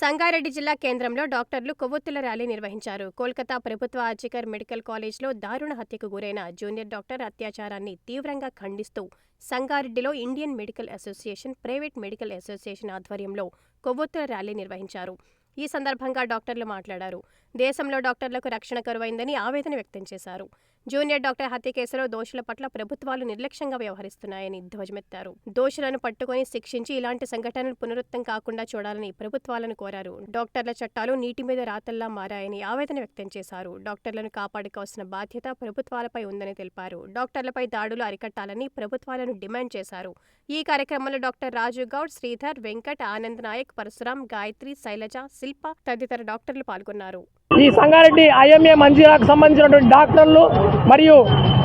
సంగారెడ్డి జిల్లా కేంద్రంలో డాక్టర్లు కొవ్వొత్తుల ర్యాలీ నిర్వహించారు. కోల్కతా ప్రభుత్వ ఆర్జికర్ మెడికల్ కాలేజ్లో దారుణ హత్యకు గురైన జూనియర్ డాక్టర్ అత్యాచారాన్ని తీవ్రంగా ఖండిస్తూ సంగారెడ్డిలో Indian medical association, private medical association ఆధ్వర్యంలో కొవ్వొత్తుల ర్యాలీ నిర్వహించారు. ఈ సందర్భంగా డాక్టర్లు మాట్లాడారు. దేశంలో డాక్టర్లకు రక్షణ కరువైందని ఆవేదన వ్యక్తం చేశారు. జూనియర్ డాక్టర్ హత్య కేసులో దోషుల పట్ల ప్రభుత్వాలు నిర్లక్ష్యంగా వ్యవహరిస్తున్నాయని ధ్వజమెత్తారు. దోషులను పట్టుకుని శిక్షించి ఇలాంటి సంఘటనలు పునరుత్తం కాకుండా చూడాలని ప్రభుత్వాలను కోరారు. డాక్టర్ల చట్టాలు నీటి మీద రాతల్లా మారాయని ఆవేదన వ్యక్తం చేశారు. డాక్టర్లను కాపాడుకోవాల్సిన బాధ్యత ప్రభుత్వాలపై ఉందని తెలిపారు. డాక్టర్లపై దాడులు అరికట్టాలని ప్రభుత్వాలను డిమాండ్ చేశారు. ఈ కార్యక్రమంలో డాక్టర్ రాజు గౌడ్, శ్రీధర్, వెంకట్, ఆనంద్ నాయక్, పరశురాం, గాయత్రి, శైలజ, శిల్ప తదితర డాక్టర్లు పాల్గొన్నారు. ఈ సంగారెడ్డి ఐఎంఏ మంజీరాకు సంబంధించినటువంటి డాక్టర్లు మరియు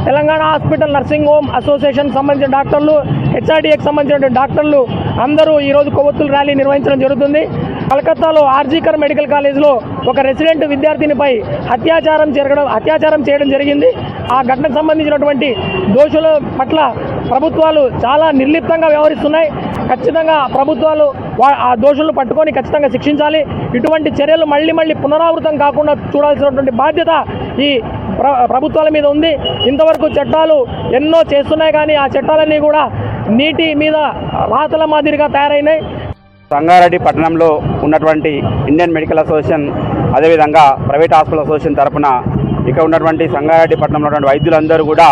Telangana hospital nursing home association సంబంధించిన డాక్టర్లు, హెచ్ఆర్డీఏకి సంబంధించినటువంటి డాక్టర్లు అందరూ ఈరోజు కొవ్వొత్తుల ర్యాలీ నిర్వహించడం జరుగుతుంది. కలకత్తాలో ఆర్జికర్ మెడికల్ కాలేజ్లో ఒక రెసిడెంట్ విద్యార్థినిపై అత్యాచారం చేయడం జరిగింది. ఆ ఘటనకు సంబంధించినటువంటి దోషుల పట్ల ప్రభుత్వాలు చాలా నిర్లిప్తంగా వ్యవహరిస్తున్నాయి. ఖచ్చితంగా ప్రభుత్వాలు ఆ దోషులను పట్టుకొని ఖచ్చితంగా శిక్షించాలి. ఇటువంటి చర్యలు మళ్ళీ పునరావృతం కాకుండా చూడాల్సినటువంటి బాధ్యత ఈ ప్రభుత్వాల మీద ఉంది. ఇంతవరకు చట్టాలు ఎన్నో చేస్తున్నాయి, కానీ ఆ చట్టాలన్నీ కూడా నీటి మీద రాతల మాదిరిగా తయారైనాయి. సంగారెడ్డి పట్టణంలో ఉన్నటువంటి ఇండియన్ మెడికల్ అసోసియేషన్, అదేవిధంగా ప్రైవేట్ హాస్పిటల్ అసోసియేషన్ తరఫున ఇక్కడ ఉన్నటువంటి సంగారెడ్డి పట్టణంలో ఉన్నటువంటి వైద్యులందరూ కూడా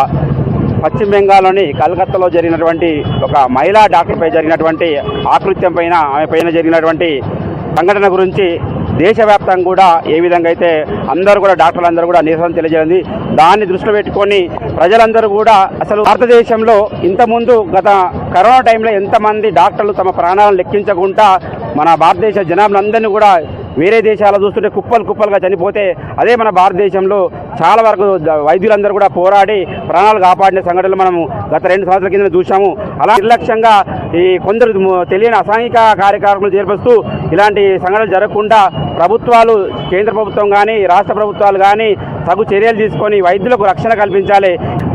పశ్చిమ బెంగాల్లోని కలకత్తాలో జరిగినటువంటి ఒక మహిళా డాక్టర్పై జరిగినటువంటి ఆకృత్యం పైన, ఆమె పైన జరిగినటువంటి సంఘటన గురించి దేశవ్యాప్తంగా కూడా ఏ విధంగా అయితే అందరూ కూడా డాక్టర్లందరూ కూడా నిరసన తెలియజేయండి. దాన్ని దృష్టిలో పెట్టుకొని ప్రజలందరూ కూడా అసలు భారతదేశంలో ఇంతకుముందు గత కరోనా టైంలో ఎంతమంది డాక్టర్లు తమ ప్రాణాలను లెక్కించకుండా మన భారతదేశ జనాభాలందరినీ కూడా వేరే దేశాలు చూస్తుంటే కుప్పలుగా చనిపోతే, అదే మన భారతదేశంలో చాలా వరకు వైద్యులందరూ కూడా పోరాడి ప్రాణాలు కాపాడిన సంఘటనలు మనము గత 2 సంవత్సరాల కింద చూసాము. అలా నిర్లక్ష్యంగా ఈ కొందరు తెలియని అసాంఘిక కార్యక్రమాలు చేపడుతూ ఇలాంటి సంఘటనలు జరగకుండా ప్రభుత్వాలు, కేంద్ర ప్రభుత్వం కానీ రాష్ట్ర ప్రభుత్వాలు కానీ తగు చర్యలు తీసుకొని వైద్యులకు రక్షణ కల్పించాలి.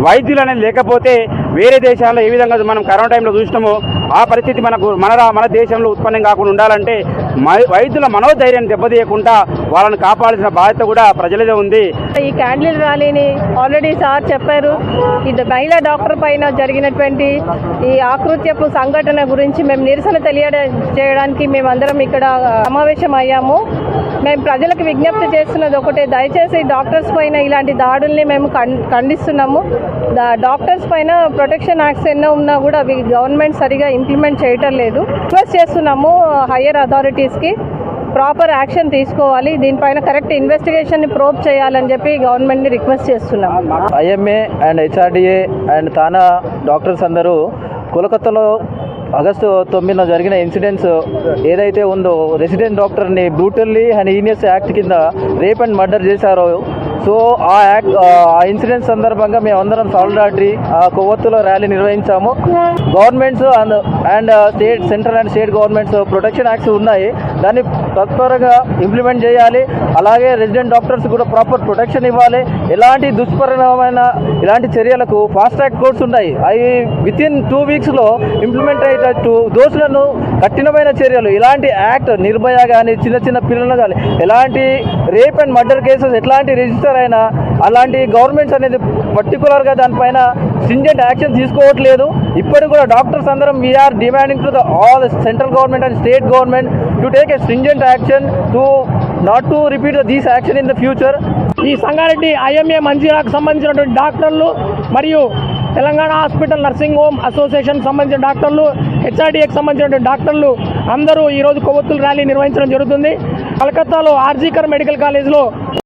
వైద్యులు అనేది లేకపోతే వేరే దేశాల్లో ఏ విధంగా మనం కరోనా టైంలో చూసినామో ఆ పరిస్థితి మన దేశంలో ఉత్పన్నం కాకుండా ఉండాలంటే వైద్యుల మనోధైర్యాన్ని దెబ్బతీయకుండా వాళ్ళని కాపాడాల్సిన బాధ్యత కూడా ప్రజలదే ఉంది. ఈ క్యాండిల్ ర్యాలీని ఆల్రెడీ సార్ చెప్పారు. ఇది మహిళా డాక్టర్ పైన జరిగినటువంటి ఈ ఆకృత్యపు సంఘటన గురించి మేము నిరసన తెలియజేయడానికి మేమందరం ఇక్కడ సమావేశం అయ్యాము. మేము ప్రజలకు విజ్ఞప్తి చేస్తున్నది ఒకటే, దయచేసి డాక్టర్స్ పైన ఇలాంటి దాడుల్ని మేము ఖండిస్తున్నాము. డాక్టర్స్ పైన ప్రొటెక్షన్ యాక్ట్స్ ఎన్నో ఉన్నా కూడా అవి గవర్నమెంట్ సరిగా ఇంప్లిమెంట్ చేయటం లేదు. రిక్వెస్ట్ చేస్తున్నాము హయ్యర్ అథారిటీస్కి ప్రాపర్ యాక్షన్ తీసుకోవాలి, దీనిపైన కరెక్ట్ ఇన్వెస్టిగేషన్ని ప్రోబ్ చేయాలని చెప్పి గవర్నమెంట్ని రిక్వెస్ట్ చేస్తున్నాం. ఐఎంఏ అండ్ హెచ్ఆర్డీఏ అండ్ తానా డాక్టర్స్ అందరూ కోల్కతాలో ఆగస్టు 9న జరిగిన ఇన్సిడెంట్స్ ఏదైతే ఉందో, రెసిడెంట్ డాక్టర్ని బ్రూటల్లీ అండ్ హీనియస్ యాక్ట్ కింద రేప్ అండ్ మర్డర్ చేశారో, సో ఆ ఇన్సిడెంట్ సందర్భంగా మేమందరం సాలిడారిటీ కొవ్వొత్తుల ర్యాలీ నిర్వహించాము. Governments and central and state governments protection acts ఉన్నాయి, దాన్ని తత్పరంగా ఇంప్లిమెంట్ చేయాలి. అలాగే రెసిడెంట్ డాక్టర్స్ కూడా ప్రాపర్ ప్రొటెక్షన్ ఇవ్వాలి. ఎలాంటి దుష్పరిణామమైన ఇలాంటి చర్యలకు ఫాస్ట్ ట్రాక్ కోర్ట్స్ ఉన్నాయి, అవి వితిన్ 2 వీక్స్లో ఇంప్లిమెంట్ అయ్యేటట్టు దోషులను కఠినమైన చర్యలు, ఇలాంటి యాక్ట్ నిర్భయ కానీ చిన్న పిల్లలు కానీ ఎలాంటి రేప్ అండ్ మర్డర్ కేసెస్ ఎట్లాంటి రిజిస్టర్ అయినా అలాంటి గవర్నమెంట్స్ అనేది పర్టికులర్గా దానిపైన స్ట్రింజెంట్ యాక్షన్ తీసుకోవట్లేదు. ఇప్పటికి కూడా డాక్టర్స్ అందరం we are demanding to all central government and state government to take a stringent action to not to repeat these action in the future. ఈ సంగారెడ్డి ఐఎంఏ మంజీరాకు సంబంధించినటువంటి డాక్టర్లు మరియు Telangana hospital nursing home association సంబంధించిన డాక్టర్లు, హెచ్ఆర్డీఏకి సంబంధించినటువంటి డాక్టర్లు అందరూ ఈరోజు కొవ్వొత్తుల ర్యాలీ నిర్వహించడం జరుగుతుంది. కలకత్తాలో ఆర్జికర్ మెడికల్ కాలేజ్లో